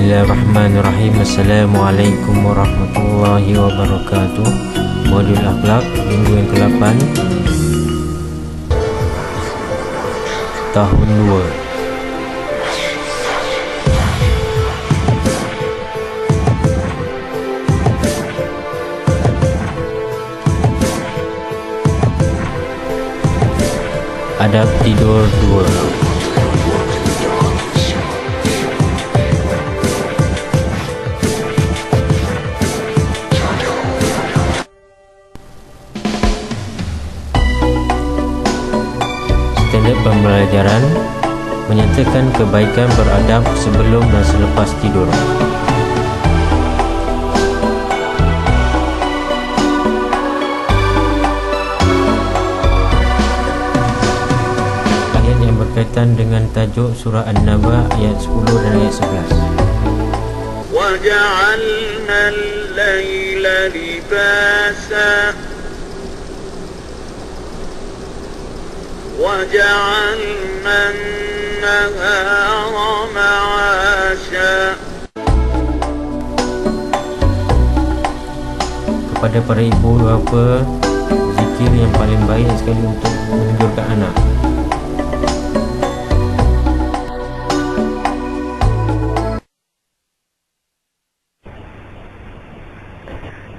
Bismillahirrahmanirrahim. Assalamualaikum warahmatullahi wabarakatuh. Modul akhlak minggu yang ke-8 tahun 2. Adab tidur 2. Standard pembelajaran menyatakan kebaikan beradab sebelum dan selepas tidur. Ayat yang berkaitan dengan tajuk surah An-Naba ayat 10 dan ayat 11. وَجَعَلْنَا اللَّيْلَ لِبَاسًا وَجَعَلْنَا النَّهَارَ مَعَاشًا. Kepada para ibu bapa, zikir yang paling baik sekali untuk menidurkan anak.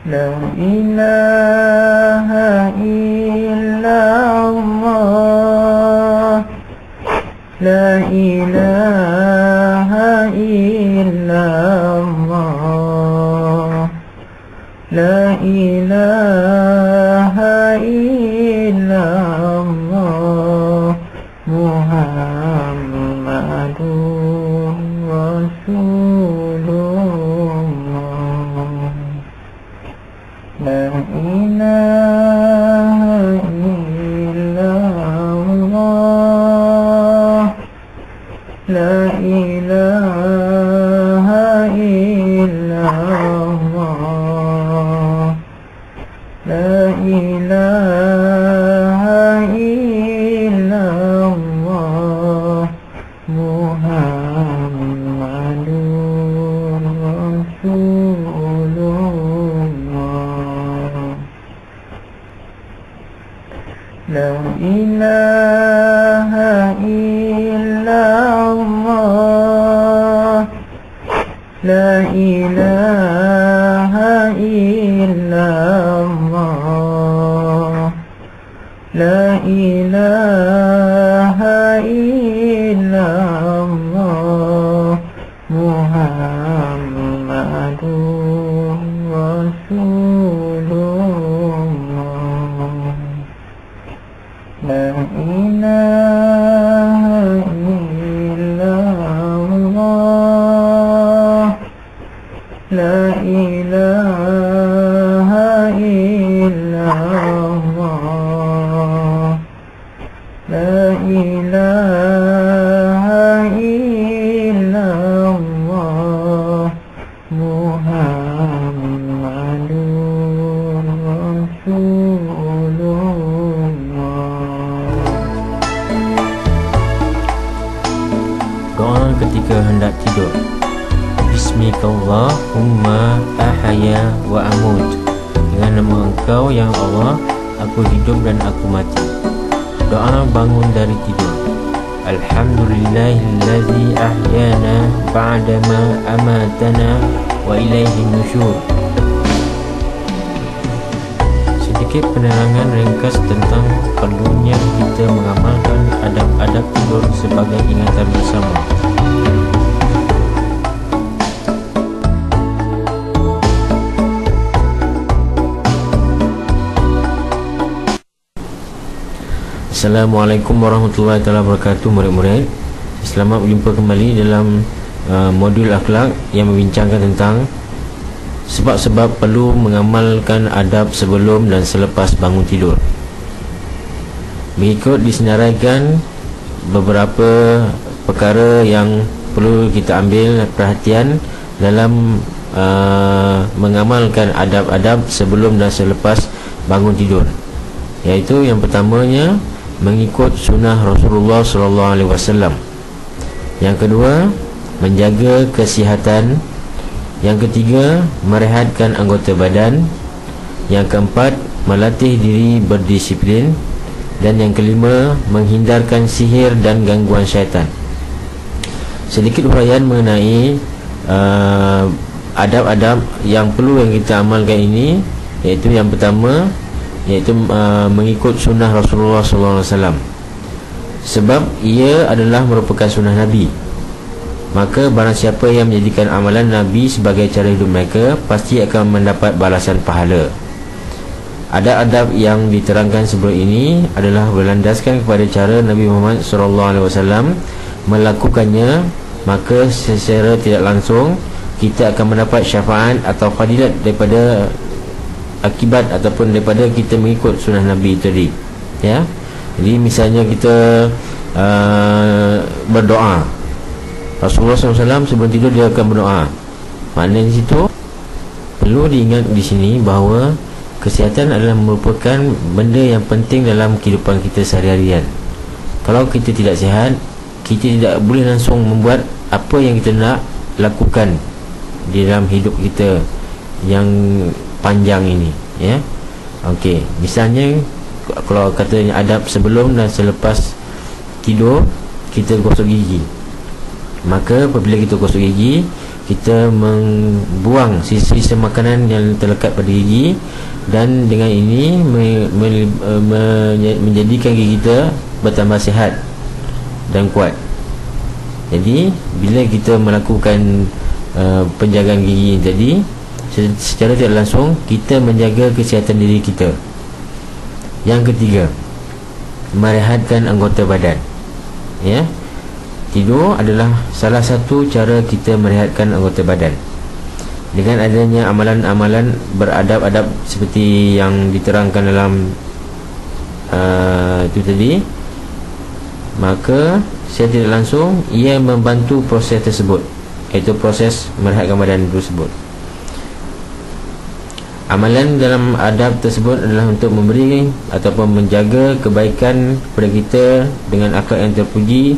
La ilaha illallah, la ilaha illallah, la ilaha illallah, Muhammadur Rasulullah. La ilaha illallah, la ilaha illallah, la ilaha illallah, Muhammadur Rasulullah. La ilaha illallah, la ilaha illallah, la ilaha illallah, Muhammadur Rasulullah. La ilaha illallah, la ilaha illallah, la ilaha illallah, Muhammadur Rasulullah. Doa ketika hendak tidur. Bismikallahumma ahya wa amut. Dengan nama Engkau yang Allah, aku hidup dan aku mati. Doa bangun dari tidur. Alhamdulillahillazi ahyana ba'dama amatana wa ilaihin nusyur. Sedikit penerangan ringkas tentang perlunya kita mengamalkan adab-adab tidur sebagai ingatan bersama. Assalamualaikum warahmatullahi wabarakatuh, murid-murid. Selamat berjumpa kembali dalam modul akhlak yang membincangkan tentang sebab-sebab perlu mengamalkan adab sebelum dan selepas bangun tidur. Mengikut disenaraikan beberapa perkara yang perlu kita ambil perhatian dalam mengamalkan adab-adab sebelum dan selepas bangun tidur. Iaitu yang pertamanya, mengikut sunnah Rasulullah SAW. Yang kedua, menjaga kesihatan. Yang ketiga, merehatkan anggota badan. Yang keempat, melatih diri berdisiplin. Dan yang kelima, menghindarkan sihir dan gangguan syaitan. Sedikit huraian mengenai adab-adab yang perlu yang kita amalkan ini, iaitu yang pertama, iaitu mengikut sunnah Rasulullah SAW. Sebab ia adalah merupakan sunnah Nabi. Maka barang siapa yang menjadikan amalan Nabi sebagai cara hidup mereka, pasti akan mendapat balasan pahala. Adab-adab yang diterangkan sebelum ini adalah berlandaskan kepada cara Nabi Muhammad SAW melakukannya. Maka secara tidak langsung kita akan mendapat syafaat atau fadilat daripada akibat ataupun daripada kita mengikut sunnah Nabi tadi, ya. Jadi misalnya kita berdoa, Rasulullah SAW sebelum tidur dia akan berdoa. Maknanya di situ perlu diingat di sini bahawa kesihatan adalah merupakan benda yang penting dalam kehidupan kita sehari-harian. Kalau kita tidak sihat, kita tidak boleh langsung membuat apa yang kita nak lakukan di dalam hidup kita yang panjang ini, ya. Okey, misalnya kalau katanya adab sebelum dan selepas tidur, kita gosok gigi. Maka apabila kita gosok gigi, kita membuang sisa-sisa makanan yang terlekat pada gigi, dan dengan ini menjadikan gigi kita bertambah sihat dan kuat. Jadi bila kita melakukan penjagaan gigi tadi, secara tidak langsung kita menjaga kesihatan diri kita. Yang ketiga, merehatkan anggota badan, ya. Tidur adalah salah satu cara kita merehatkan anggota badan. Dengan adanya amalan-amalan beradab-adab seperti yang diterangkan dalam itu tadi, maka secara tidak langsung ia membantu proses tersebut, iaitu proses merehatkan badan tersebut. Amalan dalam adab tersebut adalah untuk memberi ataupun menjaga kebaikan kepada kita dengan akhlak yang terpuji,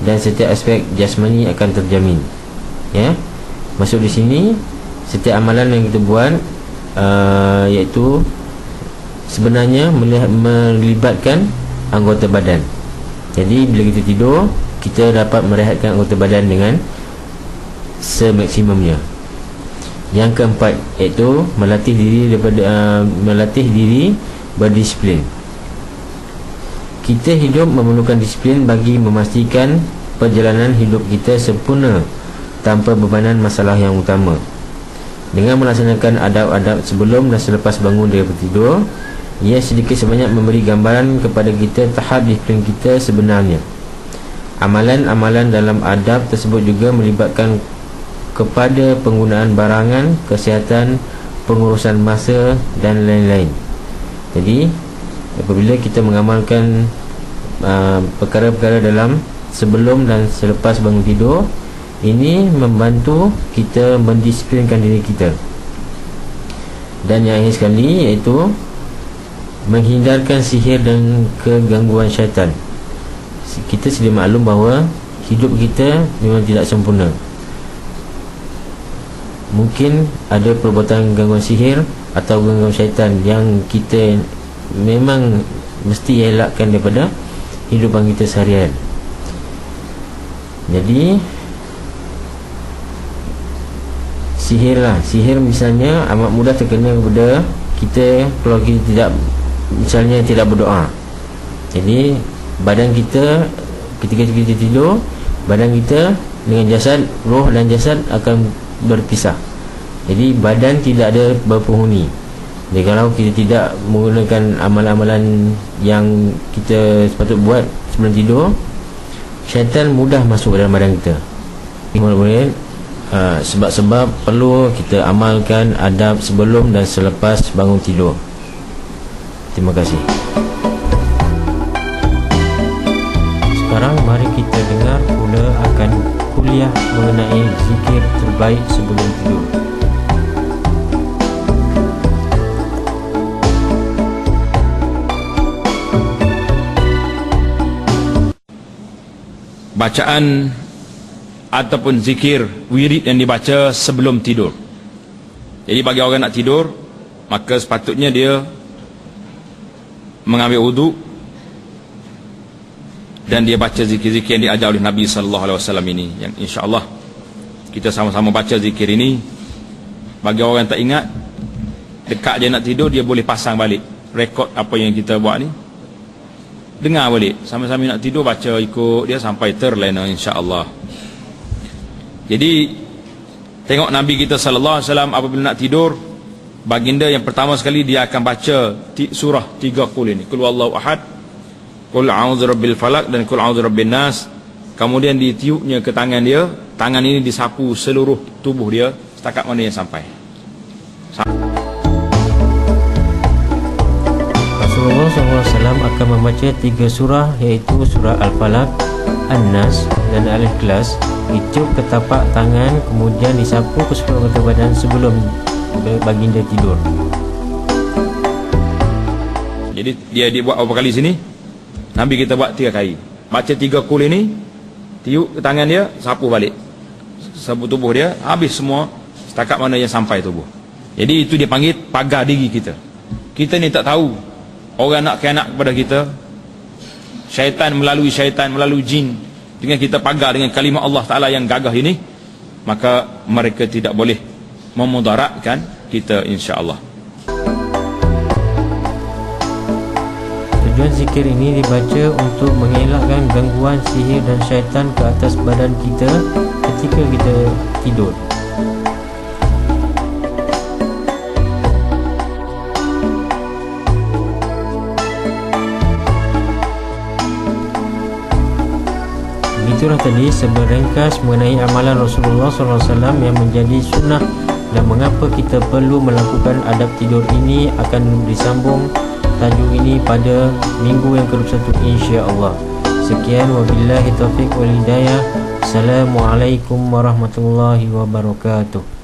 dan setiap aspek jasmani akan terjamin, ya. Maksud di sini, setiap amalan yang kita buat iaitu sebenarnya melibatkan anggota badan. Jadi bila kita tidur, kita dapat merehatkan anggota badan dengan semaksimumnya. Yang keempat, iaitu melatih diri berdisiplin. Kita hidup memerlukan disiplin bagi memastikan perjalanan hidup kita sempurna tanpa bebanan masalah yang utama. Dengan melaksanakan adab-adab sebelum dan selepas bangun daripada tidur, ia sedikit sebanyak memberi gambaran kepada kita tahap disiplin kita sebenarnya. Amalan-amalan dalam adab tersebut juga melibatkan kepada penggunaan barangan, kesihatan, pengurusan masa dan lain-lain. Jadi apabila kita mengamalkan perkara-perkara dalam sebelum dan selepas bangun tidur, ini membantu kita mendisiplinkan diri kita. Dan yang akhir sekali, iaitu menghindarkan sihir dan kegangguan syaitan. Kita sedia maklum bahawa hidup kita memang tidak sempurna. Mungkin ada perbuatan gangguan sihir atau gangguan syaitan yang kita memang mesti elakkan daripada hidupan kita seharian. Jadi sihir misalnya amat mudah terkena kepada kita kalau kita tidak berdoa. Jadi badan kita ketika kita tidur, badan kita dengan jasad, roh dan jasad akan berpisah. Jadi badan tidak ada berpenghuni. Jadi kalau kita tidak menggunakan amalan-amalan yang kita sepatut buat sebelum tidur, syaitan mudah masuk dalam badan kita. Sebab-sebab perlu kita amalkan adab sebelum dan selepas bangun tidur. Terima kasih. Sekarang mari kita dengar pula akan kuliah mengenai zikir terbaik sebelum tidur. Bacaan ataupun zikir wirid yang dibaca sebelum tidur. Jadi bagi orang nak tidur, maka sepatutnya dia mengambil wudu dan dia baca zikir-zikir yang diajar oleh Nabi sallallahu alaihi wasallam ini, yang insya-Allah kita sama-sama baca zikir ini. Bagi orang yang tak ingat, dekat dia nak tidur, dia boleh pasang balik rekod apa yang kita buat ni, dengar balik sambil-sambil nak tidur, baca ikut dia sampai terlena insya-Allah. Jadi tengok Nabi kita sallallahu alaihi wasallam apabila nak tidur, baginda yang pertama sekali dia akan baca surah 3 qul ini, qul huwallahu ahad, qul a'udzu birabbil falaq dan qul a'udzu birabbin nas. Kemudian ditiupnya ke tangan dia, tangan ini disapu seluruh tubuh dia setakat mana yang sampai. Rasulullah SAW akan membaca 3 surah, iaitu surah Al-Falaq, An-Nas dan Al-Ikhlas, ditiup ke tapak tangan, kemudian disapu ke seluruh anggota badan sebelum baginda tidur. Jadi dia buat berapa kali sini? Nabi kita buat 3 kali. Baca 3 qul ini, tiup ke tangan dia, sapu balik sapu tubuh dia, habis semua setakat mana yang sampai tubuh. Jadi itu dia panggil pagar diri kita. Kita ni tak tahu orang nak khianat kepada kita, syaitan melalui jin, dengan kita pagar dengan kalimah Allah Ta'ala yang gagah ini, maka mereka tidak boleh memudaratkan kita insya-Allah. Tujuan zikir ini dibaca untuk mengelakkan gangguan sihir dan syaitan ke atas badan kita ketika kita tidur. Itulah tadi sebuah ringkas mengenai amalan Rasulullah SAW yang menjadi sunnah, dan mengapa kita perlu melakukan adab tidur ini. Akan disambung tajuk ini pada minggu yang ke-21 insya-Allah. Sekian, wabillahi taufiq wal hidayah. Assalamualaikum warahmatullahi wabarakatuh.